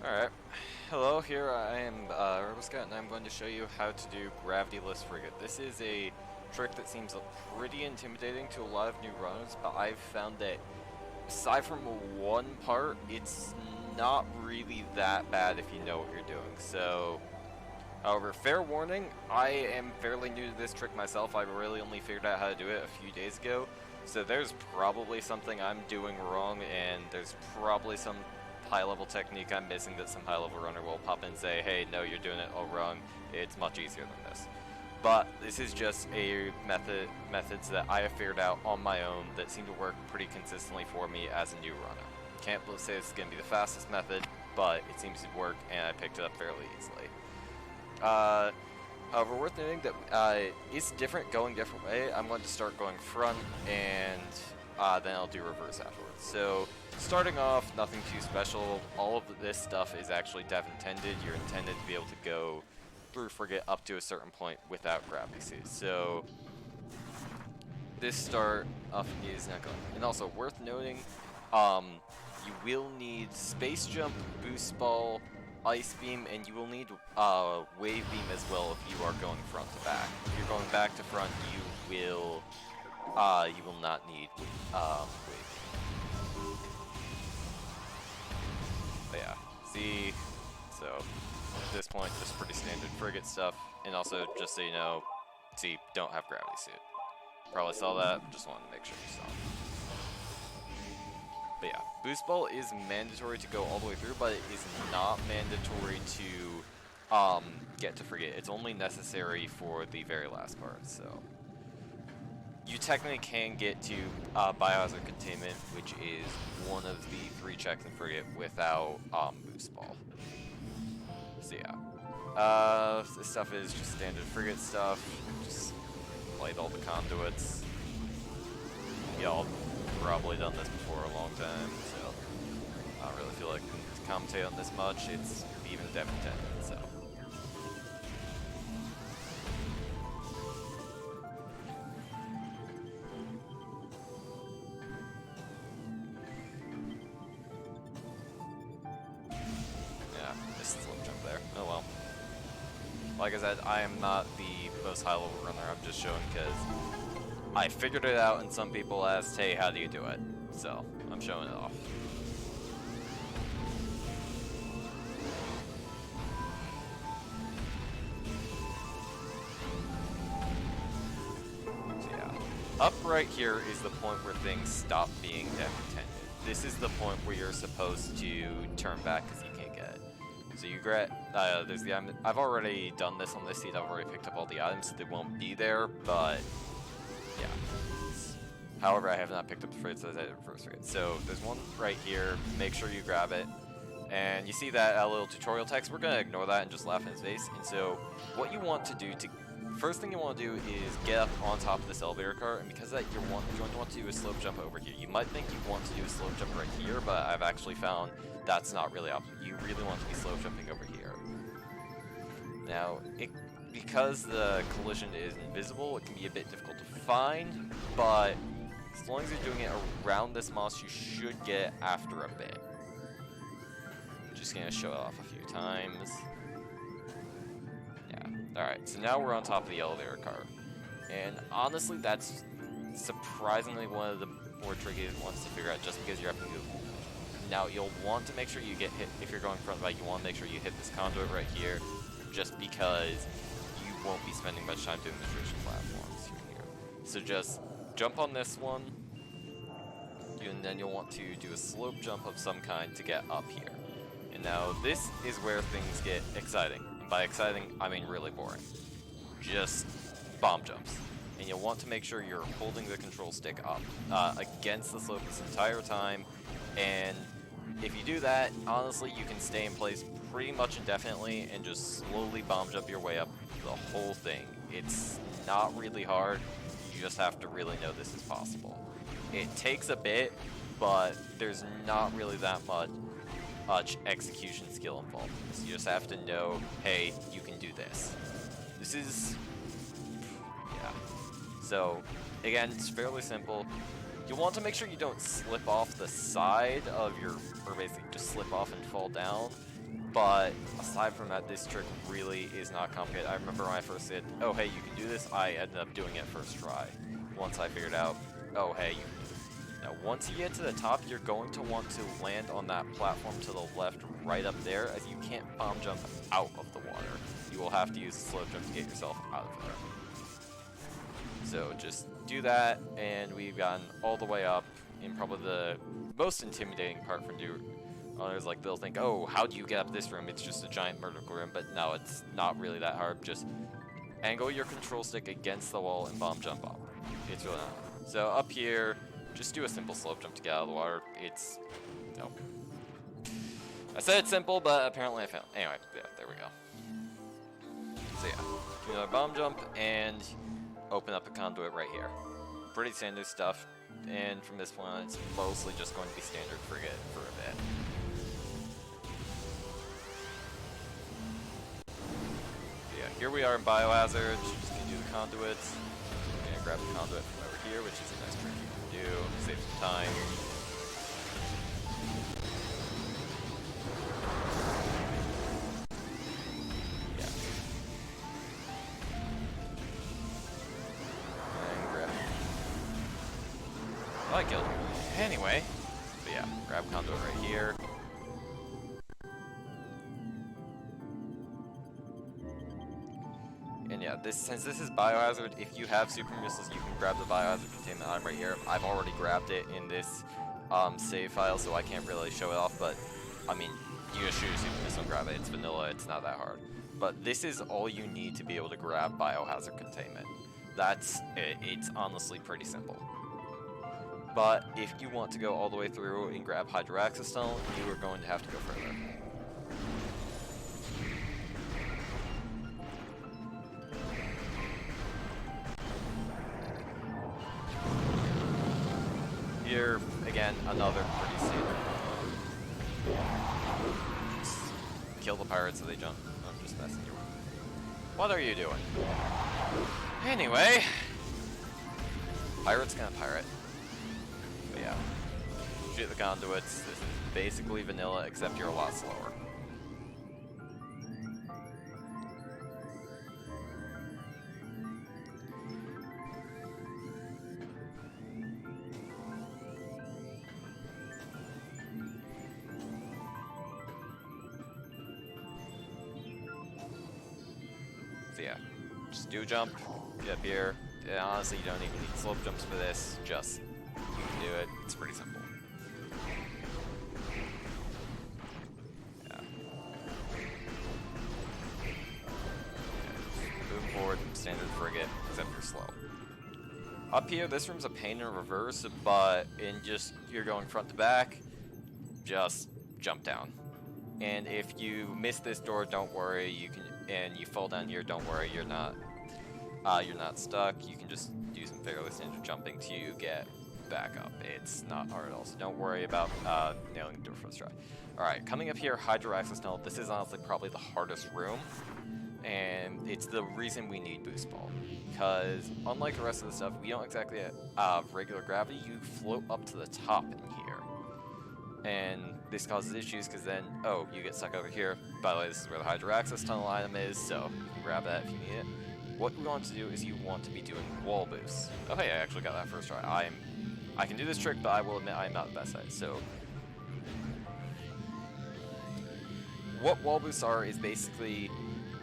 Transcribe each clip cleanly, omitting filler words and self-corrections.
Alright, hello, here I am, Rebel and I'm going to show you how to do gravityless frigate. This is a trick that seems pretty intimidating to a lot of new runners, but I've found that aside from one part, it's not really that bad if you know what you're doing. So, however, fair warning, I am fairly new to this trick myself. I really only figured out how to do it a few days ago, so there's probably something I'm doing wrong, and there's probably some high-level technique I'm missing that some high-level runner will pop in and say, hey, no, you're doing it all wrong, it's much easier than this. But this is just a methods that I have figured out on my own that seem to work pretty consistently for me as a new runner. Can't say this is going to be the fastest method, but it seems to work, and I picked it up fairly easily. However, worth noting that it's different going different way. I'm going to start going front, and then I'll do reverse afterwards. So, starting off, nothing too special. All of this stuff is actually dev intended. You're intended to be able to go through frigate up to a certain point without gravity suits. So, this start off is not going. And also, worth noting, you will need space jump, boost ball, ice beam, and you will need wave beam as well if you are going front to back. If you're going back to front, you will not need wave beam. But yeah, see, so at this point, just pretty standard frigate stuff, and also just so you know, see, don't have gravity suit. Probably saw that, just wanted to make sure you saw it. But yeah, boost ball is mandatory to go all the way through, but it is not mandatory to get to frigate. It's only necessary for the very last part, so. You technically can get to biohazard containment, which is one of the 3 checks in frigate without boost ball. So yeah, this stuff is just standard frigate stuff. Just light all the conduits. Y'all probably done this before a long time, so I don't really feel like I can commentate on this much. It's even dev intended, so. Yeah, missed the slip jump there. Oh well. Like I said, I am not the most high-level runner. I'm just showing because I figured it out, and some people asked, hey, how do you do it? So, I'm showing it off. So yeah, up right here is the point where things stop being dev intended. This is the point where you're supposed to turn back because you can't get it. So you get, there's the item. I've already done this on this seat. I've already picked up all the items, so they won't be there, but yeah. However, I have not picked up the frigate, so I did first frigate. So there's one right here. Make sure you grab it. And you see that little tutorial text. We're going to ignore that and just laugh in his face. And so what you want to do first thing you want to do is get up on top of this elevator car, and because of that, you're going to want to do a slope jump over here. You might think you want to do a slope jump right here, but I've actually found that's not really optimal. You really want to be slope jumping over here. Now, because the collision is invisible, it can be a bit difficult to find, but as long as you're doing it around this moss, you should get it after a bit. I'm just going to show it off a few times. Alright, so now we're on top of the elevator car. And honestly, that's surprisingly one of the more tricky ones to figure out just because you're having to. Now, you'll want to make sure you get hit, if you're going front right, you want to make sure you hit this conduit right here, just because you won't be spending much time doing the traditional platforms here. So just jump on this one, and then you'll want to do a slope jump of some kind to get up here. And now, this is where things get exciting. By exciting, I mean really boring. Just bomb jumps. And you'll want to make sure you're holding the control stick up against the slope this entire time. And if you do that, honestly, you can stay in place pretty much indefinitely and just slowly bomb jump your way up the whole thing. It's not really hard. You just have to really know this is possible. It takes a bit, but there's not really that much execution skill involved in this. You just have to know, hey, you can do this. This is, yeah. So, again, it's fairly simple. You want to make sure you don't slip off the side of your, or basically just slip off and fall down. But aside from that, this trick really is not complicated. I remember when I first said, oh hey, you can do this, I ended up doing it first try. Once I figured out, oh hey, you can do this. Now once you get to the top, you're going to want to land on that platform to the left right up there, as you can't bomb jump out of the water. You will have to use a slow jump to get yourself out of there. So just do that, and we've gotten all the way up in probably the most intimidating part for new others. Like, they'll think, oh, how do you get up this room? It's just a giant vertical room. But no, it's not really that hard. Just angle your control stick against the wall and bomb jump up. It's really not. So up here, just do a simple slope jump to get out of the water. It's, no. I said it's simple, but apparently I failed. Anyway, yeah, there we go. So yeah, do another bomb jump and open up a conduit right here. Pretty standard stuff. And from this point on, it's mostly just going to be standard frigate for a bit. Yeah, here we are in Biohazard. Just gonna do the conduits. I'm gonna grab the conduit from over here, which is a nice trick you can do. Save some time. Yeah. And grab. Oh, I killed him. Anyway, but yeah, grab conduit right here. And yeah, since this is Biohazard, if you have super missiles, you can grab the Biohazard containment item right here. I've already grabbed it in this save file, so I can't really show it off, but I mean, you just shoot a super missile and grab it. It's vanilla, it's not that hard. But this is all you need to be able to grab Biohazard containment. That's it. It's honestly pretty simple. But if you want to go all the way through and grab Hydroaxis Tunnel, you are going to have to go further. Here, again, another pretty standard. Just kill the pirates so they jump. I'm just messing you with. What are you doing? Anyway, pirate's gonna pirate. But yeah, shoot the conduits. This is basically vanilla, except you're a lot slower. So yeah, just do a jump, get up here. Yeah, honestly, you don't even need slope jumps for this. Just, you can do it. It's pretty simple. Yeah. Move forward, standard frigate, except you're slow. Up here, this room's a pain in reverse, but you're going front to back, just jump down. And if you miss this door, don't worry. And you fall down here, don't worry. You're not stuck. You can just do some fairly standard jumping to get back up. It's not hard at all. So don't worry about nailing the door first try. All right, coming up here, Hydroaxis Tunnel. This is honestly probably the hardest room, and it's the reason we need Boost Ball. Because unlike the rest of the stuff, we don't exactly have regular gravity. You float up to the top in here. And this causes issues because then, oh, you get stuck over here. By the way, this is where the Hydroaxis Tunnel item is, so you can grab that if you need it. What we want to do is you want to be doing wall boosts. Oh hey, I actually got that first try. I can do this trick, but I will admit I'm not the best at it. So what wall boosts are is basically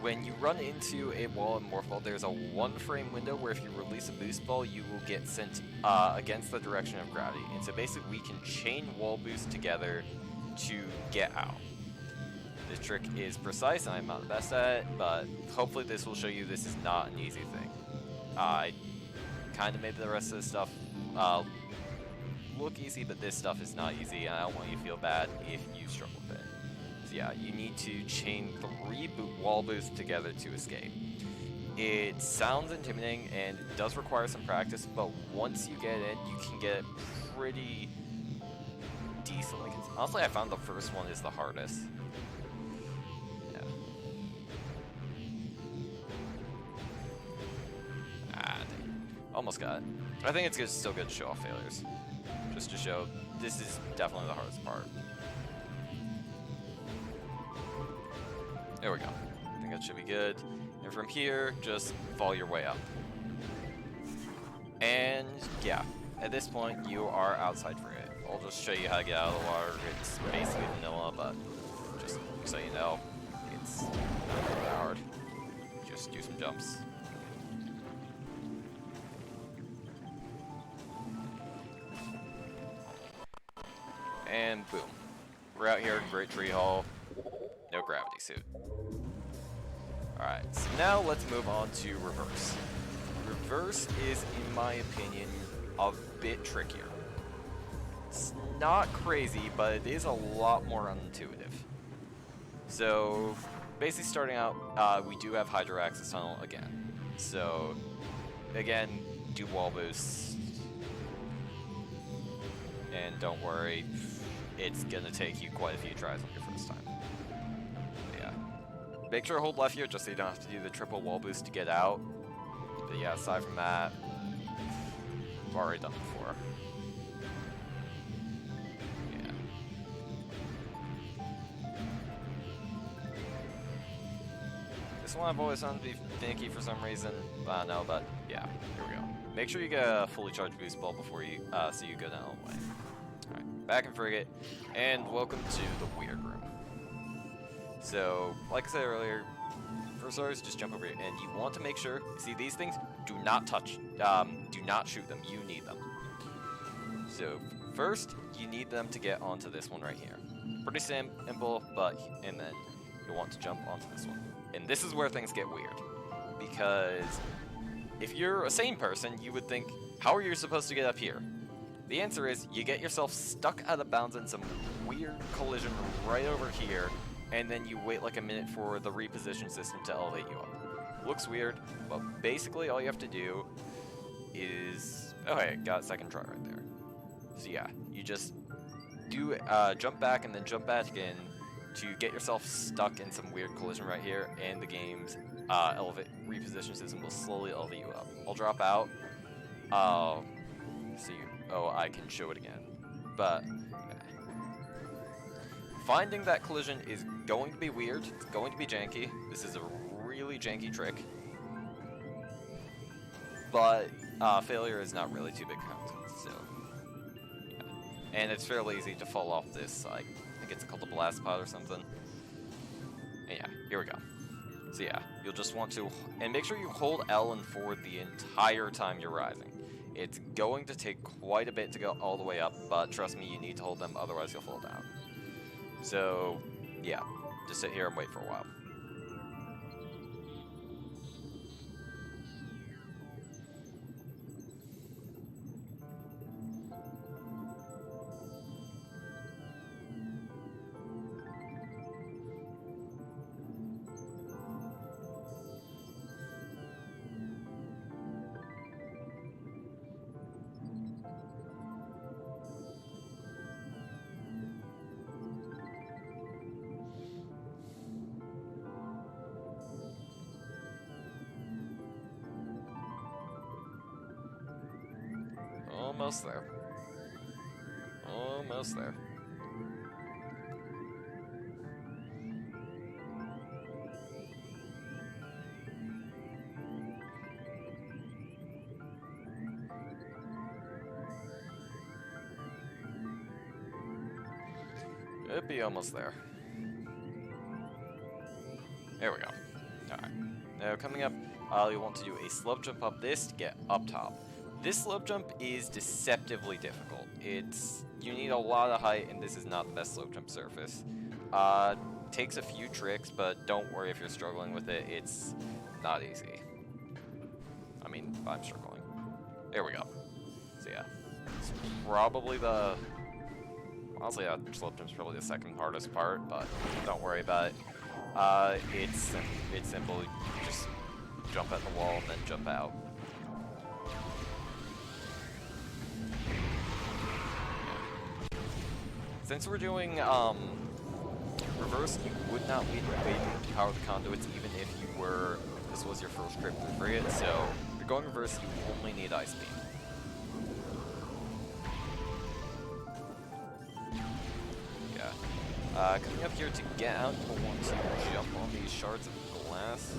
when you run into a wall in Morph Ball, there's a 1-frame window where if you release a boost ball, you will get sent against the direction of gravity. And so basically we can chain wall boosts together to get out. This trick is precise, and I'm not the best at it, but hopefully this will show you this is not an easy thing. I kind of made the rest of this stuff look easy, but this stuff is not easy, and I don't want you to feel bad if you struggle with it. So yeah, you need to chain 3 wall boosts together to escape. It sounds intimidating, and it does require some practice, but once you get in, you can get pretty decently. Honestly, I found the first one is the hardest. Almost got it. I think it's still good to show off failures. Just to show this is definitely the hardest part. There we go. I think that should be good. And from here, just fall your way up. And yeah, at this point, you are outside frigate. I'll just show you how to get out of the water. It's basically vanilla, but just so you know, it's not that hard. Just do some jumps. And boom. We're out here in Great Tree Hall. No gravity suit. Alright, so now let's move on to reverse. Reverse is, in my opinion, a bit trickier. It's not crazy, but it is a lot more unintuitive. So, basically starting out, we do have Hydro Access Tunnel again. So, again, do wall boosts. And don't worry, it's gonna take you quite a few tries on your first time. But yeah. Make sure to hold left here just so you don't have to do the triple wall boost to get out. But yeah, aside from that, I've already done it before. Yeah. This one I've always found to be finicky for some reason. I don't know, but yeah, here we go. Make sure you get a fully charged boost ball before you, so you go down all the way. Alright, back in frigate, and welcome to the weird room. So, like I said earlier, for starters, just jump over here, and you want to make sure, see these things, do not touch, do not shoot them, you need them. So, first, you need them to get onto this one right here. Pretty simple, and then you'll want to jump onto this one. And this is where things get weird, because if you're a sane person, you would think, how are you supposed to get up here? The answer is, you get yourself stuck out of bounds in some weird collision right over here, and then you wait like a minute for the reposition system to elevate you up. Looks weird, but basically all you have to do is... Oh hey, got a second try right there. So yeah, you just do jump back and then jump back in to get yourself stuck in some weird collision right here, and the game's reposition system will slowly elevate you up. I'll drop out. I can show it again. But finding that collision is going to be weird. It's going to be janky. This is a really janky trick. But failure is not really too big content, so yeah. And it's fairly easy to fall off this. I think it's called a blast pod or something. And yeah, here we go. So yeah, you'll just want to, and make sure you hold L and forward the entire time you're rising. It's going to take quite a bit to go all the way up, but trust me, you need to hold them, otherwise you'll fall down. So yeah, just sit here and wait for a while. Almost there. Almost there. Could be almost there. There we go. Alright. Now coming up, you'll want to do a slope jump up this to get up top. This slope jump is deceptively difficult. You need a lot of height, and this is not the best slope jump surface. Takes a few tricks, but don't worry if you're struggling with it. It's not easy. I mean, I'm struggling. There we go. So yeah, it's probably the... Honestly, slope jump's probably the second hardest part, but don't worry about it. It's simple. You just jump at the wall and then jump out. Since we're doing reverse, you would not be able to power the conduits even if this was your first trip through frigate, so if you're going reverse, you only need ice beam. Yeah. Coming up here to get out, you'll want to jump on these shards of glass.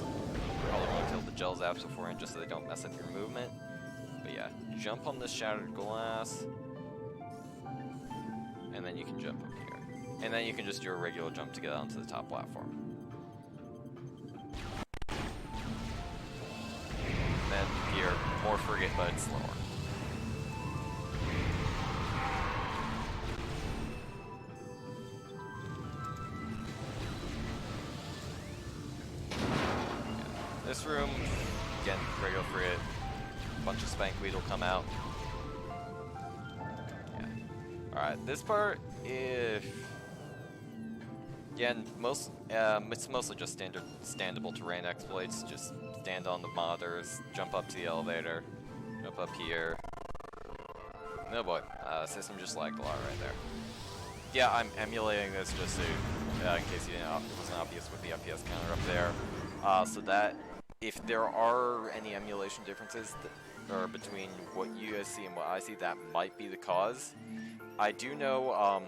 Probably want to kill the gel zaps beforehand just so they don't mess up your movement. But yeah, jump on this shattered glass. And then you can jump up here. And then you can just do a regular jump to get onto the top platform. And then here, more frigate, but it's slower. This room, again, regular frigate, a bunch of spankweed will come out. Yeah. Alright, this part, again, it's mostly just standable terrain exploits. Just stand on the monitors, jump up to the elevator, jump up here. Oh boy, system just lagged a lot right there. Yeah, I'm emulating this just so, in case you didn't, it wasn't obvious with the FPS counter up there. So that if there are any emulation differences between what you guys see and what I see, that might be the cause. I do know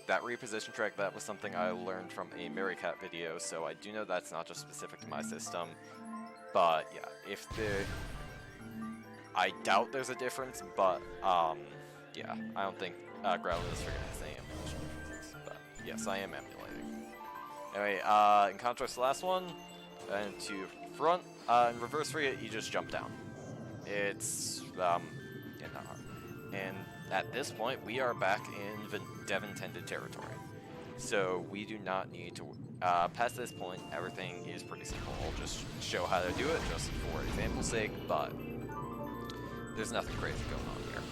that reposition track, that was something I learned from a Merycat video, so I do know that's not just specific to my system. But yeah, I doubt there's a difference, but yeah, I don't think gravityless frigate has any emulation differences. But yes, I am emulating. Anyway, in contrast to the last one, and to front, in reverse frigate, you just jump down. It's yeah, not hard. And at this point, we are back in dev-intended territory. So we do not need to, past this point, everything is pretty simple. I'll just show how to do it, just for example's sake, but there's nothing crazy going on here.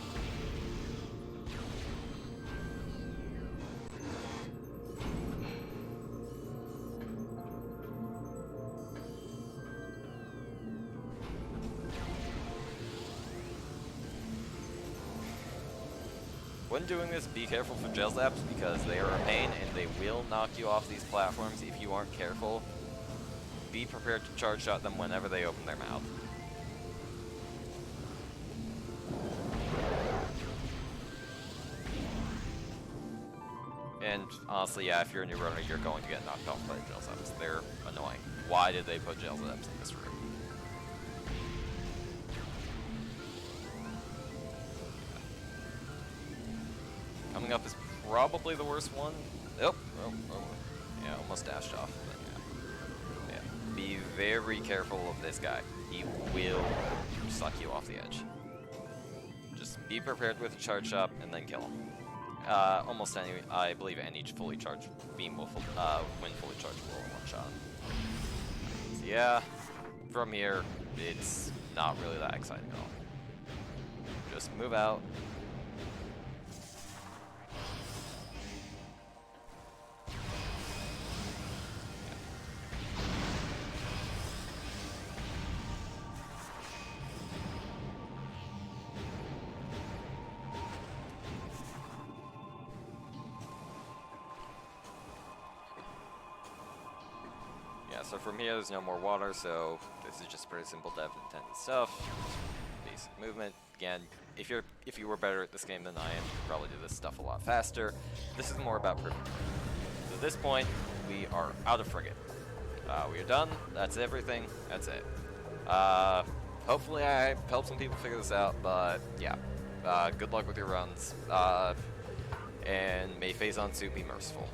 When doing this, be careful for gel zaps because they are a pain and they will knock you off these platforms if you aren't careful. Be prepared to charge shot them whenever they open their mouth. And honestly, yeah, if you're a new runner, you're going to get knocked off by gel zaps. They're annoying. Why did they put gel zaps in this room? Coming up is probably the worst one. Oh, yeah, almost dashed off. But yeah. Be very careful of this guy. He will suck you off the edge. Just be prepared with a charge shot and then kill him. Almost any, I believe any fully charged beam will, when fully charged, will one-shot him. So yeah, from here, it's not really that exciting at all. Just move out. So from here, there's no more water, so this is just pretty simple dev-intended stuff. Basic movement. Again, if you were better at this game than I am, you'd probably do this stuff a lot faster. This is more about proving. So at this point, we are out of frigate. We are done. That's everything. That's it. Hopefully I helped some people figure this out, but yeah. Good luck with your runs. And may Phazon Suit be merciful.